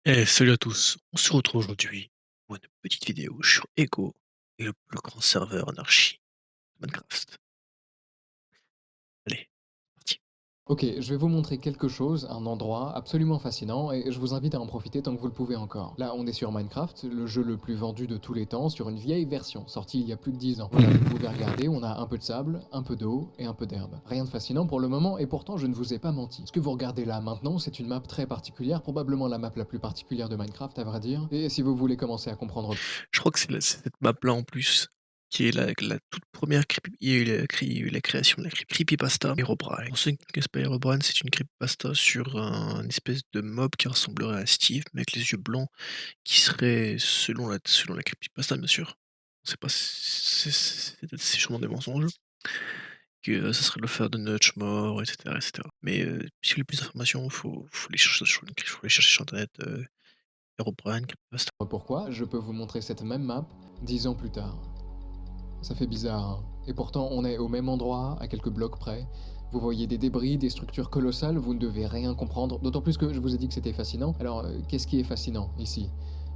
Salut à tous, on se retrouve aujourd'hui pour une petite vidéo sur Echo et le plus grand serveur anarchie de Minecraft. Allez, c'est parti. Ok, je vais vous montrer quelque chose, un endroit absolument fascinant, et je vous invite à en profiter tant que vous le pouvez encore. Là, on est sur Minecraft, le jeu le plus vendu de tous les temps, sur une vieille version, sortie il y a plus de 10 ans. Voilà, vous pouvez regarder, on a un peu de sable, un peu d'eau et un peu d'herbe. Rien de fascinant pour le moment, et pourtant je ne vous ai pas menti. Ce que vous regardez là maintenant, c'est une map très particulière, probablement la map la plus particulière de Minecraft à vrai dire, et si vous voulez commencer à comprendre. Je crois que c'est cette map-là en plus qui est la toute première creepy. Il y a eu la création de la creepypasta Herobrine. Pour ceux qui ne connaissent pas Herobrine, c'est une creepypasta sur une espèce de mob qui ressemblerait à Steve, mais avec les yeux blancs, qui serait, selon la creepypasta bien sûr, on sait pas si c'est sûrement des mensonges, que ça serait le frère de Notch mort, et cetera. Mais si vous voulez plus d'informations, faut les chercher sur internet, Herobrine, creepypasta. Pourquoi, je peux vous montrer cette même map 10 ans plus tard. Ça fait bizarre, hein. Et pourtant, on est au même endroit, à quelques blocs près. Vous voyez des débris, des structures colossales, vous ne devez rien comprendre, d'autant plus que je vous ai dit que c'était fascinant. Alors, qu'est-ce qui est fascinant ici?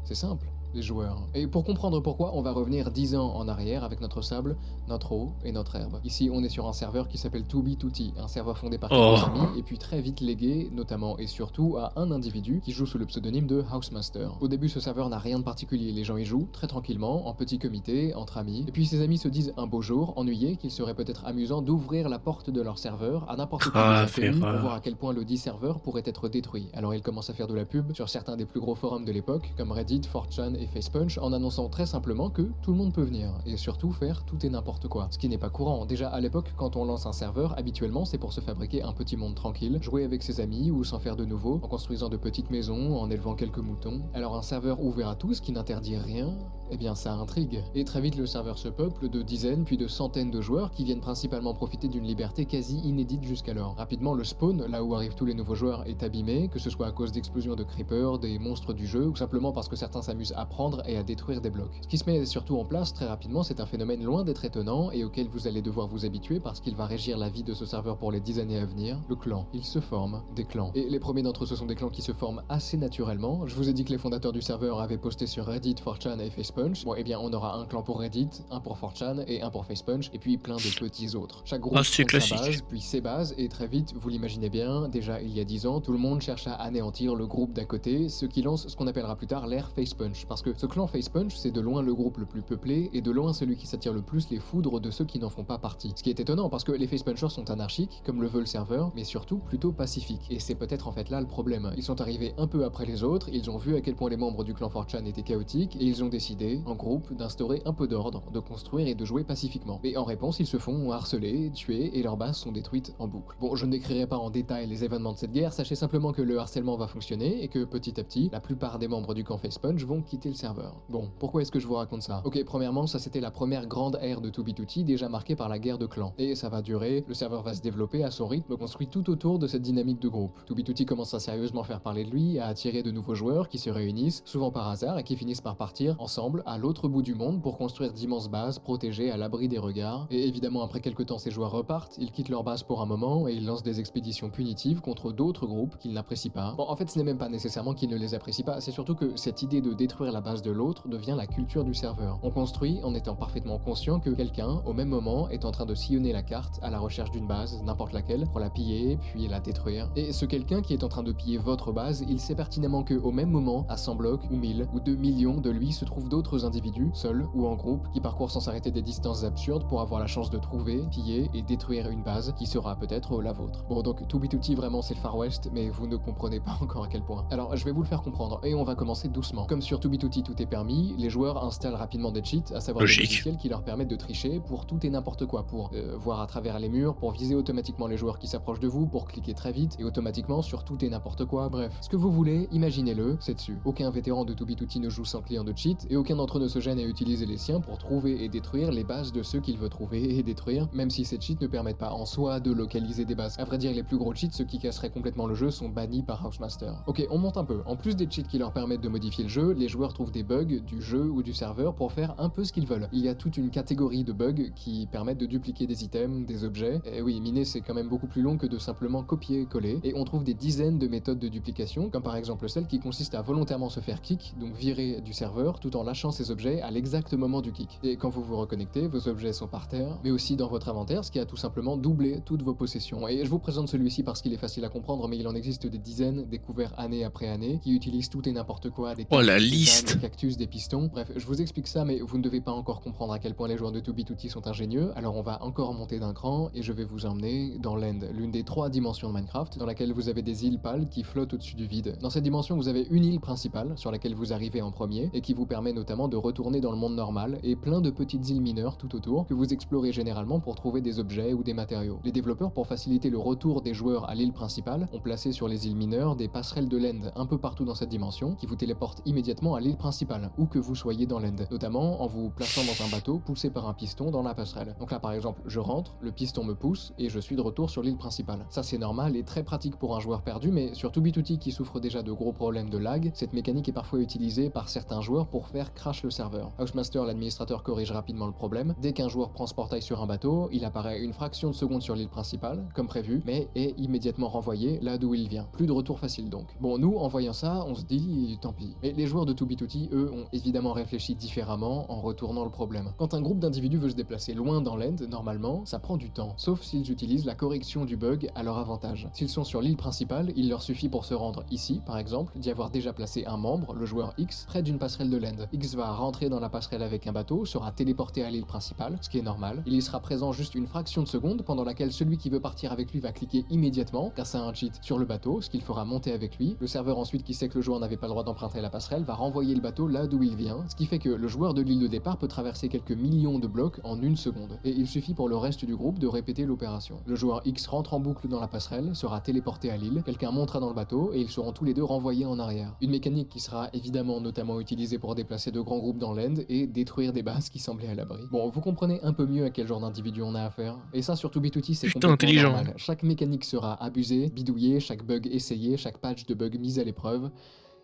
C'est simple, les joueurs. Et pour comprendre pourquoi, on va revenir 10 ans en arrière avec notre sable, notre eau et notre herbe. Ici, on est sur un serveur qui s'appelle Tubi un serveur fondé par quelques amis, Oh! et puis très vite légué, notamment et surtout, à un individu qui joue sous le pseudonyme de Housemaster. Au début, ce serveur n'a rien de particulier, les gens y jouent très tranquillement, en petit comité, entre amis, et puis ses amis se disent un beau jour, ennuyés, qu'il serait peut-être amusant d'ouvrir la porte de leur serveur à n'importe qui des Grave inconnus pour voir à erreur. quel point le dit serveur pourrait être détruit. Alors ils commencent à faire de la pub sur certains des plus gros forums de l'époque, comme Reddit, 4chan et Facepunch, en annonçant très simplement que tout le monde peut venir, et surtout faire tout et n'importe quoi. Ce qui n'est pas courant. Déjà à l'époque, quand on lance un serveur, habituellement c'est pour se fabriquer un petit monde tranquille, jouer avec ses amis ou s'en faire de nouveau, en construisant de petites maisons, en élevant quelques moutons. Alors un serveur ouvert à tous qui n'interdit rien, eh bien ça intrigue. Et très vite le serveur se peuple de dizaines puis de centaines de joueurs qui viennent principalement profiter d'une liberté quasi inédite jusqu'alors. Rapidement le spawn, là où arrivent tous les nouveaux joueurs, est abîmé, que ce soit à cause d'explosions de creepers, des monstres du jeu, ou simplement parce que certains s'amusent à prendre et à détruire des blocs. Ce qui se met surtout en place très rapidement, c'est un phénomène loin d'être étonnant et auquel vous allez devoir vous habituer parce qu'il va régir la vie de ce serveur pour les 10 années à venir, le clan. Il se forme des clans. Et les premiers d'entre eux, ce sont des clans qui se forment assez naturellement. Je vous ai dit que les fondateurs du serveur avaient posté sur Reddit, 4chan et Facepunch. Bon, eh bien, on aura un clan pour Reddit, un pour 4chan et un pour Facepunch, et puis plein de petits autres. Chaque Ah, groupe c'est fonde sa classique. base, puis ses bases, et très vite, vous l'imaginez bien, déjà il y a 10 ans, tout le monde cherche à anéantir le groupe d'à côté, ce qui lance ce qu'on appellera plus tard l'ère Facepunch. Parce que ce clan Facepunch, c'est de loin le groupe le plus peuplé, et de loin celui qui s'attire le plus les foudres de ceux qui n'en font pas partie. Ce qui est étonnant, parce que les Facepunchers sont anarchiques, comme le veut le serveur, mais surtout plutôt pacifiques. Et c'est peut-être en fait là le problème. Ils sont arrivés un peu après les autres, ils ont vu à quel point les membres du clan 4chan étaient chaotiques, et ils ont décidé, en groupe, d'instaurer un peu d'ordre, de construire et de jouer pacifiquement. Et en réponse, ils se font harceler, tuer, et leurs bases sont détruites en boucle. Bon, je ne décrirai pas en détail les événements de cette guerre, sachez simplement que le harcèlement va fonctionner, et que petit à petit, la plupart des membres du clan Facepunch vont quitter le serveur. Bon, pourquoi est-ce que je vous raconte ça? Ok, premièrement, ça c'était la première grande ère de 2B2T, déjà marquée par la guerre de clans. Et ça va durer, le serveur va se développer à son rythme, construit tout autour de cette dynamique de groupe. 2B2T commence à sérieusement faire parler de lui, à attirer de nouveaux joueurs qui se réunissent, souvent par hasard, et qui finissent par partir ensemble à l'autre bout du monde pour construire d'immenses bases protégées à l'abri des regards. Et évidemment, après quelques temps, ces joueurs repartent, ils quittent leur base pour un moment et ils lancent des expéditions punitives contre d'autres groupes qu'ils n'apprécient pas. Bon, en fait, ce n'est même pas nécessairement qu'ils ne les apprécient pas, c'est surtout que cette idée de détruire la base de l'autre devient la culture du serveur. On construit en étant parfaitement conscient que quelqu'un, au même moment, est en train de sillonner la carte à la recherche d'une base, n'importe laquelle, pour la piller, puis la détruire. Et ce quelqu'un qui est en train de piller votre base, il sait pertinemment que, au même moment, à 100 blocs, ou 1000, ou 2 millions de lui, se trouvent d'autres individus, seuls ou en groupe, qui parcourent sans s'arrêter des distances absurdes pour avoir la chance de trouver, piller et détruire une base qui sera peut-être la vôtre. Bon, donc 2B2T vraiment c'est le Far West, mais vous ne comprenez pas encore à quel point. Alors je vais vous le faire comprendre, et on va commencer doucement. Comme sur 2B2T tout est permis, les joueurs installent rapidement des cheats, à savoir des Logique. logiciels qui leur permettent de tricher pour tout et n'importe quoi, pour voir à travers les murs, pour viser automatiquement les joueurs qui s'approchent de vous, pour cliquer très vite et automatiquement sur tout et n'importe quoi, bref. Ce que vous voulez, imaginez-le, c'est dessus. Aucun vétéran de 2B2T ne joue sans client de cheat, et aucun Aucun d'entre eux ne se gêne à utiliser les siens pour trouver et détruire les bases de ceux qu'il veut trouver et détruire, même si ces cheats ne permettent pas en soi de localiser des bases. À vrai dire, les plus gros cheats, ceux qui casseraient complètement le jeu, sont bannis par Housemaster. Ok, on monte un peu. En plus des cheats qui leur permettent de modifier le jeu, les joueurs trouvent des bugs du jeu ou du serveur pour faire un peu ce qu'ils veulent. Il y a toute une catégorie de bugs qui permettent de dupliquer des items, des objets. Et oui, miner c'est quand même beaucoup plus long que de simplement copier-coller. Et on trouve des dizaines de méthodes de duplication, comme par exemple celle qui consiste à volontairement se faire kick, donc virer du serveur, tout en lâchant ses objets à l'exact moment du kick. Et quand vous vous reconnectez, vos objets sont par terre, mais aussi dans votre inventaire, ce qui a tout simplement doublé toutes vos possessions. Et je vous présente celui-ci parce qu'il est facile à comprendre, mais il en existe des dizaines, découverts année après année, qui utilisent tout et n'importe quoi, des Oh cartes, la des ânes, liste! des cactus, des pistons. Bref, je vous explique ça, mais vous ne devez pas encore comprendre à quel point les joueurs de 2B2T sont ingénieux, alors on va encore monter d'un cran, et je vais vous emmener dans l'End, l'une des 3 dimensions de Minecraft, dans laquelle vous avez des îles pâles qui flottent au-dessus du vide. Dans cette dimension, vous avez une île principale, sur laquelle vous arrivez en premier, et qui vous permet notamment de retourner dans le monde normal, et plein de petites îles mineures tout autour, que vous explorez généralement pour trouver des objets ou des matériaux. Les développeurs, pour faciliter le retour des joueurs à l'île principale, ont placé sur les îles mineures des passerelles de l'End un peu partout dans cette dimension, qui vous téléportent immédiatement à l'île principale, où que vous soyez dans l'End, notamment en vous plaçant dans un bateau poussé par un piston dans la passerelle. Donc là par exemple, je rentre, le piston me pousse, et je suis de retour sur l'île principale. Ça c'est normal et très pratique pour un joueur perdu, mais sur 2B2T qui souffre déjà de gros problèmes de lag, cette mécanique est parfois utilisée par certains joueurs pour faire crash le serveur. Housemaster, l'administrateur, corrige rapidement le problème. Dès qu'un joueur prend ce portail sur un bateau, il apparaît une fraction de seconde sur l'île principale, comme prévu, mais est immédiatement renvoyé là d'où il vient. Plus de retour facile donc. Bon, nous, en voyant ça, on se dit tant pis. Mais les joueurs de 2B2T, eux, ont évidemment réfléchi différemment en retournant le problème. Quand un groupe d'individus veut se déplacer loin dans l'End, normalement, ça prend du temps, sauf s'ils utilisent la correction du bug à leur avantage. S'ils sont sur l'île principale, il leur suffit pour se rendre ici, par exemple, d'y avoir déjà placé un membre, le joueur X, près d'une passerelle de l'End. X va rentrer dans la passerelle avec un bateau, sera téléporté à l'île principale, ce qui est normal. Il y sera présent juste une fraction de seconde, pendant laquelle celui qui veut partir avec lui va cliquer immédiatement, grâce à un cheat, sur le bateau, ce qu'il fera monter avec lui. Le serveur ensuite, qui sait que le joueur n'avait pas le droit d'emprunter la passerelle, va renvoyer le bateau là d'où il vient, ce qui fait que le joueur de l'île de départ peut traverser quelques millions de blocs en une seconde. Et il suffit pour le reste du groupe de répéter l'opération. Le joueur X rentre en boucle dans la passerelle, sera téléporté à l'île, quelqu'un montera dans le bateau, et ils seront tous les deux renvoyés en arrière. Une mécanique qui sera évidemment notamment utilisée pour déplacer de grands groupes dans l'End et détruire des bases qui semblaient à l'abri. Bon, vous comprenez un peu mieux à quel genre d'individu on a affaire. Et ça, sur 2B2T, c'est Putain, complètement intelligent. normal. Chaque mécanique sera abusée, bidouillée, chaque bug essayé, chaque patch de bug mis à l'épreuve.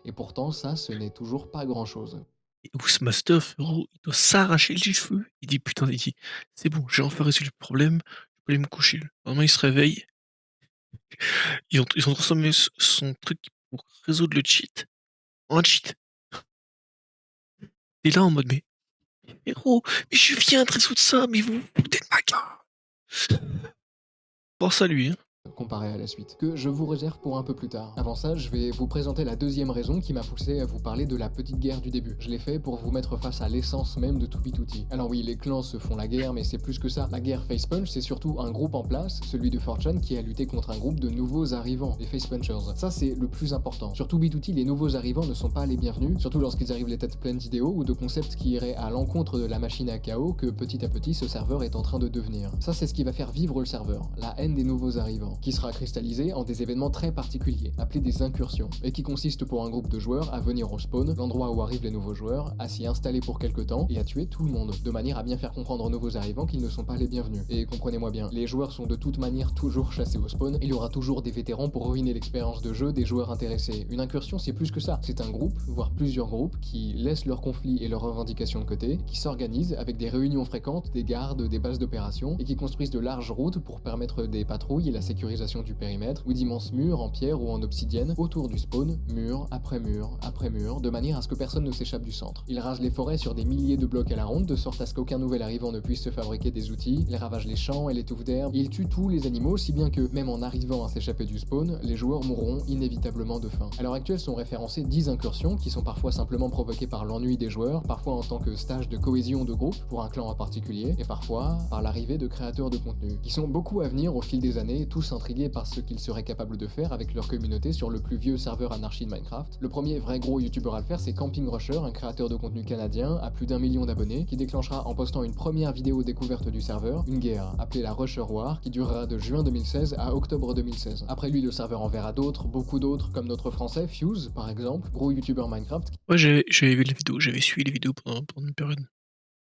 Et pourtant, ça, ce n'est toujours pas grand-chose. Et Housemaster, frérot, il doit s'arracher les cheveux. Il dit: «Putain», il dit: «C'est bon, j'ai enfin résolu le problème, je peux aller me coucher». Le lendemain, il se réveille, ils ont transformé son truc pour résoudre le cheat en un cheat. Tu es là en mode: «Mais frérot, mais je viens de résoudre ça, mais vous vous foutez de ma gueule!» Force à lui, hein. Comparé à la suite, que je vous réserve pour un peu plus tard. Avant ça, je vais vous présenter la deuxième raison qui m'a poussé à vous parler de la petite guerre du début. Je l'ai fait pour vous mettre face à l'essence même de 2B2T. Alors oui, les clans se font la guerre, mais c'est plus que ça. La guerre Facepunch, c'est surtout un groupe en place, celui de 4chan, qui a lutté contre un groupe de nouveaux arrivants, les Facepunchers. Ça, c'est le plus important. Sur 2B2T, les nouveaux arrivants ne sont pas les bienvenus, surtout lorsqu'ils arrivent les têtes pleines d'idéaux ou de concepts qui iraient à l'encontre de la machine à chaos que petit à petit ce serveur est en train de devenir. Ça, c'est ce qui va faire vivre le serveur, la haine des nouveaux arrivants, qui sera cristallisée en des événements très particuliers, appelés des incursions, et qui consistent pour un groupe de joueurs à venir au spawn, l'endroit où arrivent les nouveaux joueurs, à s'y installer pour quelque temps et à tuer tout le monde, de manière à bien faire comprendre aux nouveaux arrivants qu'ils ne sont pas les bienvenus. Et comprenez-moi bien, les joueurs sont de toute manière toujours chassés au spawn, il y aura toujours des vétérans pour ruiner l'expérience de jeu des joueurs intéressés. Une incursion, c'est plus que ça, c'est un groupe, voire plusieurs groupes, qui laissent leurs conflits et leurs revendications de côté, qui s'organisent avec des réunions fréquentes, des gardes, des bases d'opération, et qui construisent de larges routes pour permettre des patrouilles et la sécurisation du périmètre, ou d'immenses murs en pierre ou en obsidienne autour du spawn, mur après mur après mur, de manière à ce que personne ne s'échappe du centre. Ils rasent les forêts sur des milliers de blocs à la ronde, de sorte à ce qu'aucun nouvel arrivant ne puisse se fabriquer des outils. Ils ravagent les champs et les touffes d'herbe, et ils tuent tous les animaux, si bien que, même en arrivant à s'échapper du spawn, les joueurs mourront inévitablement de faim. À l'heure actuelle sont référencées 10 incursions, qui sont parfois simplement provoquées par l'ennui des joueurs, parfois en tant que stage de cohésion de groupe, pour un clan en particulier, et parfois par l'arrivée de créateurs de contenu, qui sont beaucoup à venir au fil des années, tous intrigués par ce qu'ils seraient capables de faire avec leur communauté sur le plus vieux serveur anarchie de Minecraft. Le premier vrai gros youtubeur à le faire, c'est Camping Rusher, un créateur de contenu canadien à plus d'1 million d'abonnés, qui déclenchera en postant une première vidéo découverte du serveur, une guerre appelée la Rusher War, qui durera de juin 2016 à octobre 2016. Après lui, le serveur en verra d'autres, beaucoup d'autres, comme notre français Fuse par exemple, gros youtubeur Minecraft, Ouais, j'avais vu les vidéos, j'avais suivi les vidéos pendant une période.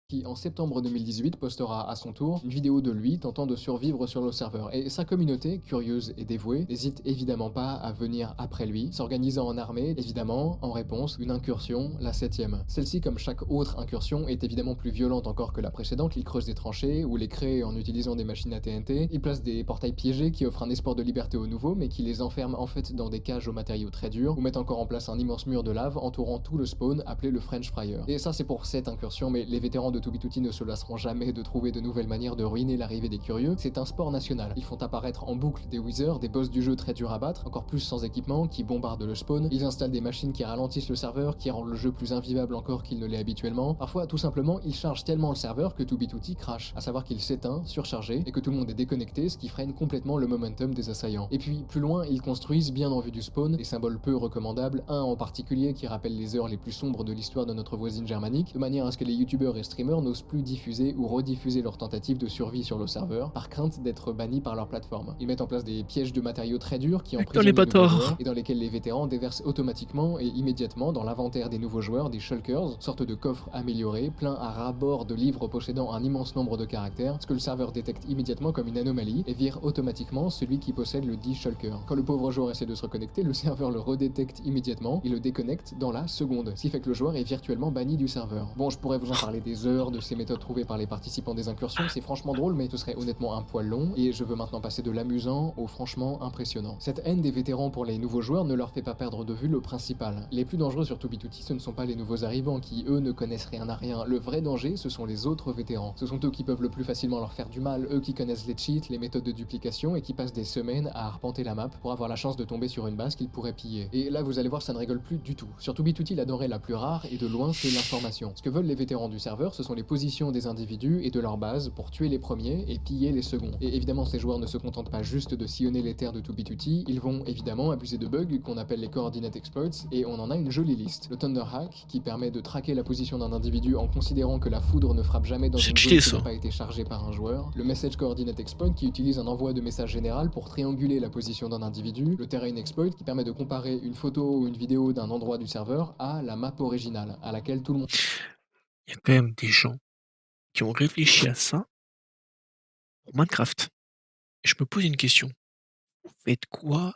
qui en septembre 2018 postera à son tour une vidéo de lui tentant de survivre sur le serveur. Et sa communauté, curieuse et dévouée, n'hésite évidemment pas à venir après lui, s'organisant en armée, évidemment, en réponse, une incursion, la 7ème. Celle-ci, comme chaque autre incursion, est évidemment plus violente encore que la précédente. Il creuse des tranchées, ou les crée en utilisant des machines à TNT, il place des portails piégés qui offrent un espoir de liberté aux nouveaux, mais qui les enferment en fait dans des cages aux matériaux très durs, ou mettent encore en place un immense mur de lave entourant tout le spawn, appelé le French Fryer. Et ça c'est pour cette incursion, mais les vétérans de 2B2T ne se lasseront jamais de trouver de nouvelles manières de ruiner l'arrivée des curieux. C'est un sport national. Ils font apparaître en boucle des wizards, des boss du jeu très durs à battre, encore plus sans équipement, qui bombardent le spawn. Ils installent des machines qui ralentissent le serveur, qui rendent le jeu plus invivable encore qu'il ne l'est habituellement. Parfois, tout simplement, ils chargent tellement le serveur que 2B2T crash, à savoir qu'il s'éteint, surchargé, et que tout le monde est déconnecté, ce qui freine complètement le momentum des assaillants. Et puis, plus loin, ils construisent, bien en vue du spawn, des symboles peu recommandables, un en particulier qui rappelle les heures les plus sombres de l'histoire de notre voisine germanique, de manière à ce que les youtubeurs et streamers n'osent plus diffuser ou rediffuser leurs tentatives de survie sur le serveur, par crainte d'être bannis par leur plateforme. Ils mettent en place des pièges de matériaux très durs qui Putain, les emprisonnent les nouveaux bâtards! joueurs et dans lesquels les vétérans déversent automatiquement et immédiatement dans l'inventaire des nouveaux joueurs des shulkers, sorte de coffres améliorés, pleins à ras-bord de livres possédant un immense nombre de caractères, ce que le serveur détecte immédiatement comme une anomalie et vire automatiquement celui qui possède le dit shulker. Quand le pauvre joueur essaie de se reconnecter, le serveur le redétecte immédiatement et le déconnecte dans la seconde, ce qui fait que le joueur est virtuellement banni du serveur. Bon, je pourrais vous en parler des heures de ces méthodes trouvées par les participants des incursions, c'est franchement drôle, mais ce serait honnêtement un poil long, et je veux maintenant passer de l'amusant au franchement impressionnant. Cette haine des vétérans pour les nouveaux joueurs ne leur fait pas perdre de vue le principal. Les plus dangereux sur 2B2T, ce ne sont pas les nouveaux arrivants qui, eux, ne connaissent rien à rien. Le vrai danger, ce sont les autres vétérans. Ce sont eux qui peuvent le plus facilement leur faire du mal, eux qui connaissent les cheats, les méthodes de duplication, et qui passent des semaines à arpenter la map pour avoir la chance de tomber sur une base qu'ils pourraient piller. Et là, vous allez voir, ça ne rigole plus du tout. Sur 2B2T, la denrée la plus rare, et de loin, c'est l'information. Ce que veulent les vétérans du serveur, ce sont les positions des individus et de leur base pour tuer les premiers et piller les seconds. Et évidemment, ces joueurs ne se contentent pas juste de sillonner les terres de 2B2T, ils vont évidemment abuser de bugs qu'on appelle les coordinate exploits, et on en a une jolie liste. Le Thunder Hack, qui permet de traquer la position d'un individu en considérant que la foudre ne frappe jamais dans C'est une cheaté, zone qui ça. n'a pas été chargée par un joueur. Le Message Coordinate Exploit, qui utilise un envoi de message général pour trianguler la position d'un individu. Le Terrain Exploit, qui permet de comparer une photo ou une vidéo d'un endroit du serveur à la map originale, à laquelle tout le monde... Il y a quand même des gens qui ont réfléchi à ça pour Minecraft. Et je me pose une question. Vous faites quoi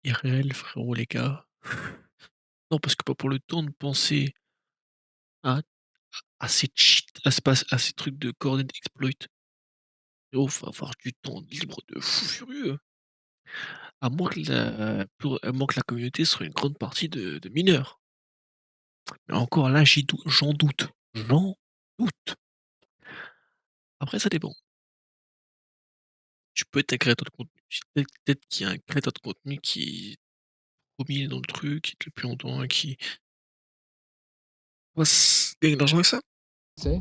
IRL, frérot, les gars? Non, parce que pas pour le temps de penser à ces cheats, à ces trucs de coordinate exploit. Frérot, faut avoir du temps libre de fou furieux. À moins que la communauté soit une grande partie de mineurs. Mais encore là, j'en doute. J'en doute. Après, ça dépend. Tu peux être un créateur de contenu. Peut-être qu'il y a un créateur de contenu qui est premier dans le truc, qui est le plus longtemps, qui gagne de l'argent avec ça.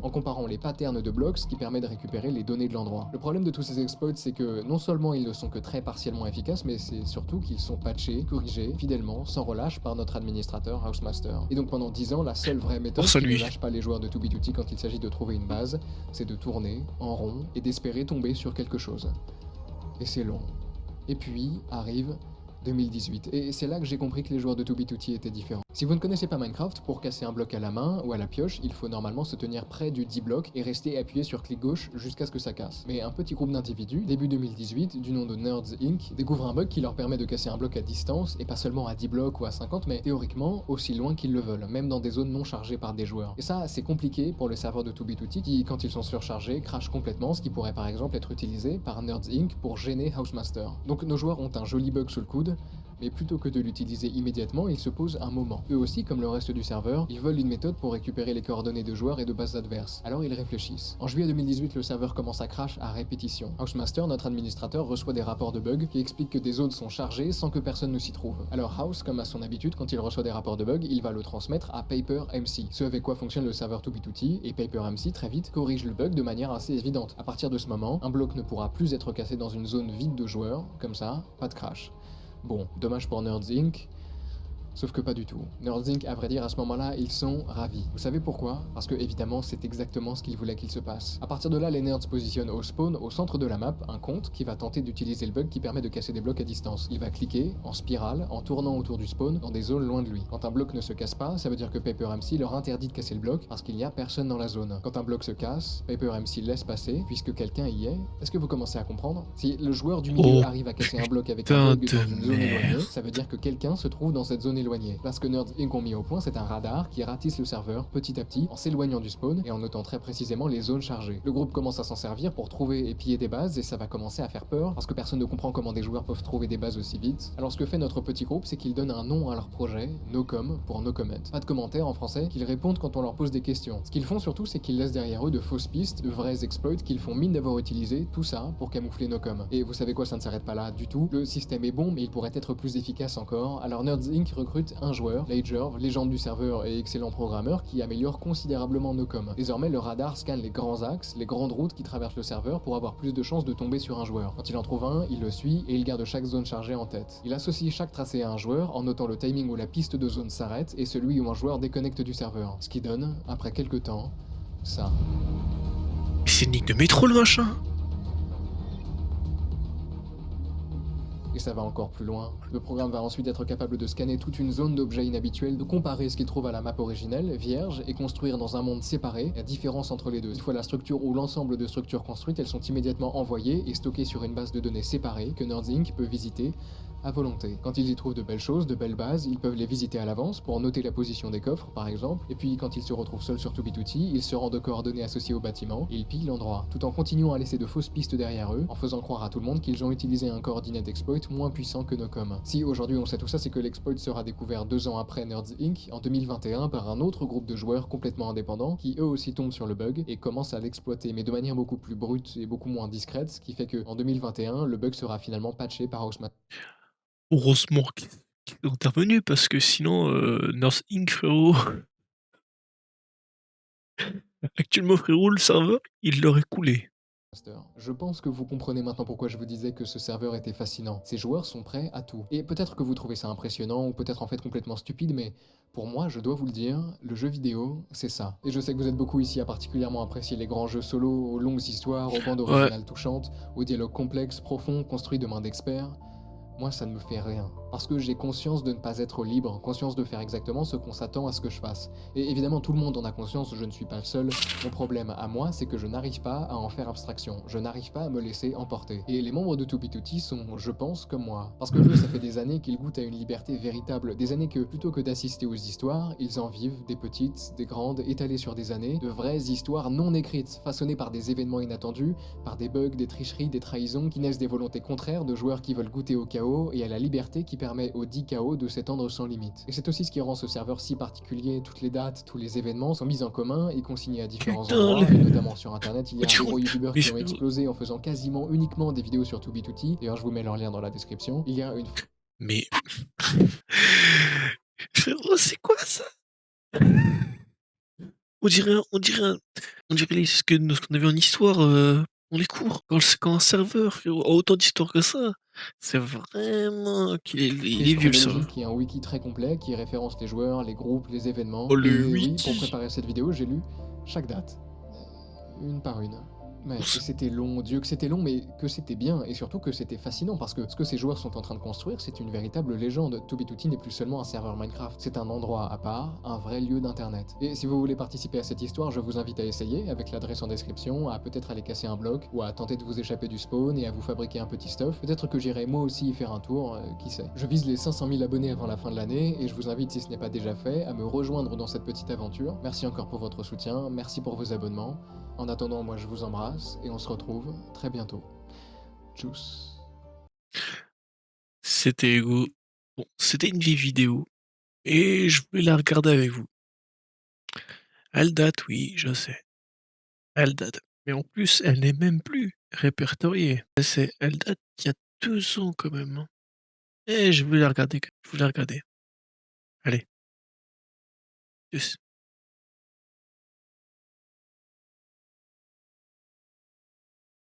en comparant les patterns de blocs, ce qui permet de récupérer les données de l'endroit. Le problème de tous ces exploits, c'est que non seulement ils ne sont que très partiellement efficaces, mais c'est surtout qu'ils sont patchés, corrigés, fidèlement, sans relâche par notre administrateur Housemaster. Et donc pendant 10 ans, la seule vraie méthode Force à qui ne lui. lâche pas les joueurs de 2B2T quand il s'agit de trouver une base, c'est de tourner en rond et d'espérer tomber sur quelque chose. Et c'est long. Et puis arrive 2018, et c'est là que j'ai compris que les joueurs de 2B2T étaient différents. Si vous ne connaissez pas Minecraft, pour casser un bloc à la main ou à la pioche, il faut normalement se tenir près du 10 bloc et rester appuyé sur clic gauche jusqu'à ce que ça casse. Mais un petit groupe d'individus, début 2018, du nom de Nerds Inc., découvre un bug qui leur permet de casser un bloc à distance, et pas seulement à 10 blocs ou à 50, mais théoriquement aussi loin qu'ils le veulent, même dans des zones non chargées par des joueurs. Et ça, c'est compliqué pour le serveur de 2B2T qui, quand ils sont surchargés, crachent complètement, ce qui pourrait par exemple être utilisé par Nerds Inc. pour gêner Housemaster. Donc nos joueurs ont un joli bug sous le coude, Mais plutôt que de l'utiliser immédiatement, ils se posent un moment. Eux aussi, comme le reste du serveur, ils veulent une méthode pour récupérer les coordonnées de joueurs et de bases adverses. Alors ils réfléchissent. En juillet 2018, le serveur commence à crash à répétition. Housemaster, notre administrateur, reçoit des rapports de bugs qui expliquent que des zones sont chargées sans que personne ne s'y trouve. Alors House, comme à son habitude, quand il reçoit des rapports de bugs, il va le transmettre à PaperMC, ce avec quoi fonctionne le serveur 2B2T, et PaperMC très vite corrige le bug de manière assez évidente. À partir de ce moment, un bloc ne pourra plus être cassé dans une zone vide de joueurs, comme ça, pas de crash. Bon, dommage pour Nerds Inc. Sauf que pas du tout. Nerds Inc, à vrai dire, à ce moment-là, ils sont ravis. Vous savez pourquoi? Parce que, évidemment, c'est exactement ce qu'ils voulaient qu'il se passe. À partir de là, les nerds positionnent au spawn, au centre de la map, un compte qui va tenter d'utiliser le bug qui permet de casser des blocs à distance. Il va cliquer, en spirale, en tournant autour du spawn, dans des zones loin de lui. Quand un bloc ne se casse pas, ça veut dire que PaperMC leur interdit de casser le bloc, parce qu'il n'y a personne dans la zone. Quand un bloc se casse, PaperMC laisse passer, puisque quelqu'un y est. Est-ce que vous commencez à comprendre? Si le joueur du milieu Oh arrive à casser un bloc avec un putain bug de dans une zone éloignée, merde. ça veut dire que quelqu'un se trouve dans cette zone éloignée. Là, ce que Nerds Inc ont mis au point, c'est un radar qui ratisse le serveur petit à petit en s'éloignant du spawn et en notant très précisément les zones chargées. Le groupe commence à s'en servir pour trouver et piller des bases et ça va commencer à faire peur parce que personne ne comprend comment des joueurs peuvent trouver des bases aussi vite. Alors ce que fait notre petit groupe, c'est qu'il donne un nom à leur projet, NoCom pour No Comment. Pas de commentaires en français, qu'ils répondent quand on leur pose des questions. Ce qu'ils font surtout, c'est qu'ils laissent derrière eux de fausses pistes, de vrais exploits qu'ils font mine d'avoir utilisés, tout ça pour camoufler NoCom. Et vous savez quoi, ça ne s'arrête pas là du tout. Le système est bon, mais il pourrait être plus efficace encore. Alors Nerds Inc recrute un joueur, Lager, légende du serveur et excellent programmeur, qui améliore considérablement NoCom. Désormais, le radar scanne les grands axes, les grandes routes qui traversent le serveur pour avoir plus de chances de tomber sur un joueur. Quand il en trouve un, il le suit et il garde chaque zone chargée en tête. Il associe chaque tracé à un joueur en notant le timing où la piste de zone s'arrête et celui où un joueur déconnecte du serveur. Ce qui donne, après quelques temps, ça. Mais c'est une ligne de métro le machin. Et ça va encore plus loin. Le programme va ensuite être capable de scanner toute une zone d'objets inhabituels, de comparer ce qu'il trouve à la map originelle, vierge, et construire dans un monde séparé la différence entre les deux. Une fois la structure ou l'ensemble de structures construites, elles sont immédiatement envoyées et stockées sur une base de données séparée que Nerds Inc peut visiter à volonté. Quand ils y trouvent de belles choses, de belles bases, ils peuvent les visiter à l'avance pour noter la position des coffres, par exemple, et puis quand ils se retrouvent seuls sur 2B2T, ils se rendent aux coordonnées associées au bâtiment, et ils pillent l'endroit, tout en continuant à laisser de fausses pistes derrière eux, en faisant croire à tout le monde qu'ils ont utilisé un coordinate exploit moins puissant que NoCom. Si aujourd'hui on sait tout ça, c'est que l'exploit sera découvert 2 ans après Nerds Inc, en 2021, par un autre groupe de joueurs complètement indépendants, qui eux aussi tombent sur le bug et commencent à l'exploiter, mais de manière beaucoup plus brute et beaucoup moins discrète, ce qui fait que en 2021, le bug sera finalement patché par Housemat. Heureusement qu'ils sont intervenus parce que sinon, North Inc frérot, actuellement frérot, le serveur, il l'aurait coulé. Master. Je pense que vous comprenez maintenant pourquoi je vous disais que ce serveur était fascinant. Ces joueurs sont prêts à tout. Et peut-être que vous trouvez ça impressionnant ou peut-être en fait complètement stupide, mais pour moi, je dois vous le dire, le jeu vidéo, c'est ça. Et je sais que vous êtes beaucoup ici à particulièrement apprécier les grands jeux solo, aux longues histoires, aux bandes Ouais, originales touchantes, aux dialogues complexes, profonds, construits de main d'experts. Moi, ça ne me fait rien. Parce que j'ai conscience de ne pas être libre, conscience de faire exactement ce qu'on s'attend à ce que je fasse. Et évidemment, tout le monde en a conscience, je ne suis pas le seul. Mon problème à moi, c'est que je n'arrive pas à en faire abstraction. Je n'arrive pas à me laisser emporter. Et les membres de 2B2T sont, je pense, comme moi. Parce que eux, ça fait des années qu'ils goûtent à une liberté véritable. Des années que, plutôt que d'assister aux histoires, ils en vivent des petites, des grandes, étalées sur des années, de vraies histoires non écrites, façonnées par des événements inattendus, par des bugs, des tricheries, des trahisons qui naissent des volontés contraires de joueurs qui veulent goûter au chaos et à la liberté qui permet aux 10 KO de s'étendre sans limite. Et c'est aussi ce qui rend ce serveur si particulier, toutes les dates, tous les événements sont mis en commun et consignés à différents putain endroits, et notamment sur internet, il y mais a des gros youtubeurs mais qui ont frérot explosé en faisant quasiment uniquement des vidéos sur 2B2T, d'ailleurs je vous mets leur lien dans la description, il y a une mais frérot, c'est quoi ça? On dirait ce qu'on avait en histoire, dans les cours. Quand un serveur, frérot, a autant d'histoire que ça, c'est vraiment qu'il est fiche vieux le serveur. chronologique qui est un wiki très complet qui référence les joueurs, les groupes, les Oh événements, le et oui, pour wiki! préparer cette vidéo, j'ai lu chaque date, une par une. Oh Ouais, et c'est c'était long, Dieu que c'était long, mais que c'était bien, et surtout que c'était fascinant, parce que ce que ces joueurs sont en train de construire, c'est une véritable légende. 2B2T n'est plus seulement un serveur Minecraft, c'est un endroit à part, un vrai lieu d'internet. Et si vous voulez participer à cette histoire, je vous invite à essayer, avec l'adresse en description, à peut-être aller casser un bloc, ou à tenter de vous échapper du spawn et à vous fabriquer un petit stuff. Peut-être que j'irai moi aussi y faire un tour, qui sait. Je vise les 500 000 abonnés avant la fin de l'année, et je vous invite, si ce n'est pas déjà fait, à me rejoindre dans cette petite aventure. Merci encore pour votre soutien, merci pour vos abonnements. En attendant, moi je vous embrasse et on se retrouve très bientôt. Tchuss. c'était Ego. Bon, c'était une vieille vidéo et je voulais la regarder avec vous. Elle date, oui, je sais, elle date. Mais en plus, elle n'est même plus répertoriée. Elle date d'il y a 2 ans quand même, hein, et je voulais la regarder. Allez, tchuss.